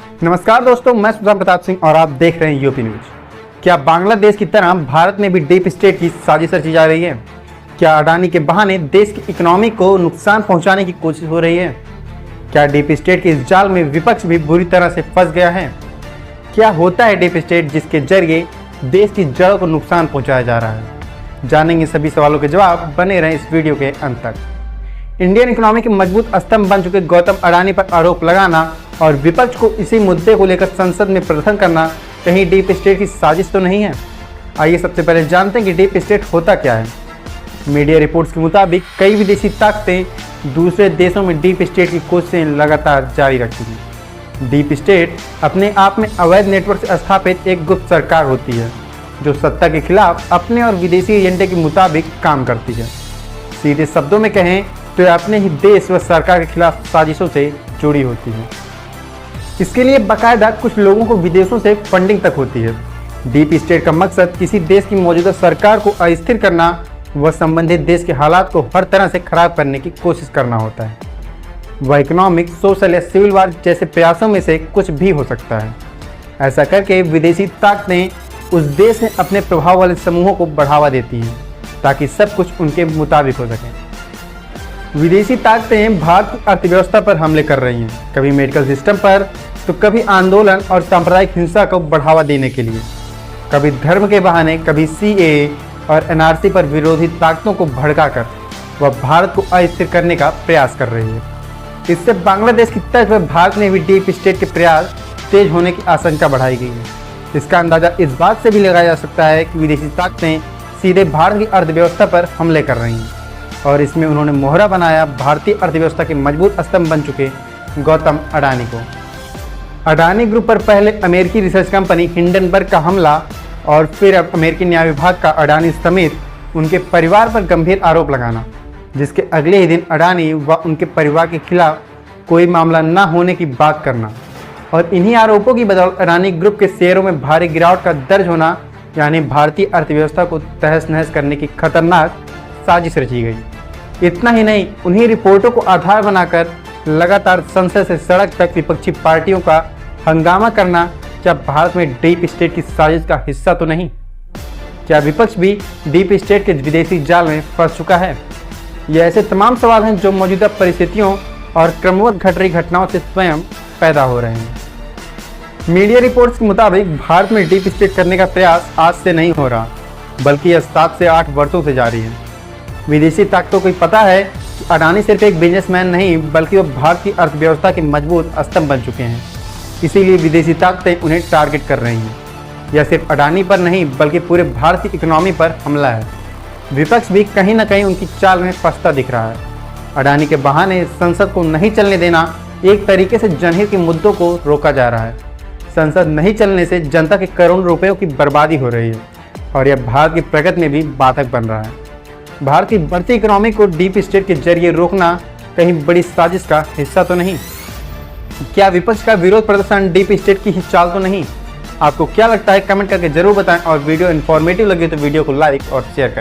नमस्कार दोस्तों, मैं सुशांत प्रताप सिंह और आप देख रहे हैं यूपी न्यूज। क्या बांग्लादेश की तरह भारत में भी डीप स्टेट की साजिश रची जा रही है? क्या अडानी के बहाने देश की इकोनॉमी को नुकसान पहुंचाने की कोशिश हो रही है? क्या डीप स्टेट के इस जाल में विपक्ष भी बुरी तरह से फंस गया है? क्या होता है डीप स्टेट जिसके जरिए देश की जड़ों को नुकसान पहुँचाया जा रहा है? जानेंगे सभी सवालों के जवाब, बने रहें इस वीडियो के अंत तक। इंडियन इकोनॉमी के मजबूत स्तंभ बन चुके गौतम अडानी पर आरोप लगाना और विपक्ष को इसी मुद्दे को लेकर संसद में प्रदर्शन करना कहीं डीप स्टेट की साजिश तो नहीं है? आइए सबसे पहले जानते हैं कि डीप स्टेट होता क्या है। मीडिया रिपोर्ट्स के मुताबिक कई विदेशी ताकतें दूसरे देशों में डीप स्टेट की कोशिशें लगातार जारी रखती हैं। डीप स्टेट अपने आप में अवैध नेटवर्क से स्थापित एक गुप्त सरकार होती है जो सत्ता के खिलाफ अपने और विदेशी एजेंडे के मुताबिक काम करती है। सीधे शब्दों में कहें तो यह अपने ही देश व सरकार के खिलाफ साजिशों से जुड़ी होती है। इसके लिए बाकायदा कुछ लोगों को विदेशों से फंडिंग तक होती है। डीप स्टेट का मकसद किसी देश की मौजूदा सरकार को अस्थिर करना व संबंधित देश के हालात को हर तरह से खराब करने की कोशिश करना होता है। वह इकोनॉमिक, सोशल या सिविल वार जैसे प्रयासों में से कुछ भी हो सकता है। ऐसा करके विदेशी ताकतें उस देश में अपने प्रभाव वाले समूहों को बढ़ावा देती हैं ताकि सब कुछ उनके मुताबिक हो सके। विदेशी ताकतें भारत की अर्थव्यवस्था पर हमले कर रही हैं, कभी मेडिकल सिस्टम पर तो कभी आंदोलन और सांप्रदायिक हिंसा को बढ़ावा देने के लिए, कभी धर्म के बहाने, कभी सीएए और एनआरसी पर विरोधी ताकतों को भड़काकर वह भारत को अस्थिर करने का प्रयास कर रही है। इससे बांग्लादेश की तर्ज पर भारत में भी डीप स्टेट के प्रयास तेज होने की आशंका बढ़ाई गई है। इसका अंदाजा इस बात से भी लगाया जा सकता है कि विदेशी ताकतें सीधे भारत की अर्थव्यवस्था पर हमले कर रही हैं और इसमें उन्होंने मोहरा बनाया भारतीय अर्थव्यवस्था के मजबूत स्तंभ बन चुके गौतम अडानी को। अडानी ग्रुप पर पहले अमेरिकी रिसर्च कंपनी हिंडनबर्ग का हमला और फिर अब अमेरिकी न्याय विभाग का अडानी समेत उनके परिवार पर गंभीर आरोप लगाना, जिसके अगले ही दिन अडानी व उनके परिवार के खिलाफ कोई मामला न होने की बात करना और इन्हीं आरोपों की बदौलत अडानी ग्रुप के शेयरों में भारी गिरावट का दर्ज होना, यानी भारतीय अर्थव्यवस्था को तहस नहस करने की खतरनाक साजिश रची गई। इतना ही नहीं, उन्हीं रिपोर्टों को आधार बनाकर लगातार संसद से सड़क तक विपक्षी पार्टियों का हंगामा करना क्या भारत में डीप स्टेट की साजिश का हिस्सा तो नहीं? क्या विपक्ष भी डीप स्टेट के विदेशी जाल में फंस चुका है? ये ऐसे तमाम सवाल हैं जो मौजूदा परिस्थितियों और क्रमवत घट रही घटनाओं से स्वयं पैदा हो रहे हैं। मीडिया रिपोर्ट्स के मुताबिक भारत में डीप स्टेट करने का प्रयास आज से नहीं हो रहा, बल्कि यह 7 से 8 वर्षों से जारी है। विदेशी ताकतों को पता है कि अडानी सिर्फ एक बिजनेसमैन नहीं, बल्कि वह भारत की अर्थव्यवस्था के मजबूत स्तंभ बन चुके हैं। इसीलिए विदेशी ताकतें उन्हें टारगेट कर रही हैं। यह सिर्फ अडानी पर नहीं, बल्कि पूरे भारत की इकोनॉमी पर हमला है। विपक्ष भी कहीं ना कहीं उनकी चाल में फंसता दिख रहा है। अडानी के बहाने संसद को नहीं चलने देना एक तरीके से जनहित के मुद्दों को रोका जा रहा है। संसद नहीं चलने से जनता के करोड़ों रुपयों की बर्बादी हो रही है और यह भारत की प्रगति में भी बाधक बन रहा है। भारत की बढ़ती इकोनॉमी को डीप स्टेट के जरिए रोकना कहीं बड़ी साजिश का हिस्सा तो नहीं? क्या विपक्ष का विरोध प्रदर्शन डीप स्टेट की ही चाल तो नहीं? आपको क्या लगता है? कमेंट करके जरूर बताएं और वीडियो इन्फॉर्मेटिव लगे तो वीडियो को लाइक और शेयर करें।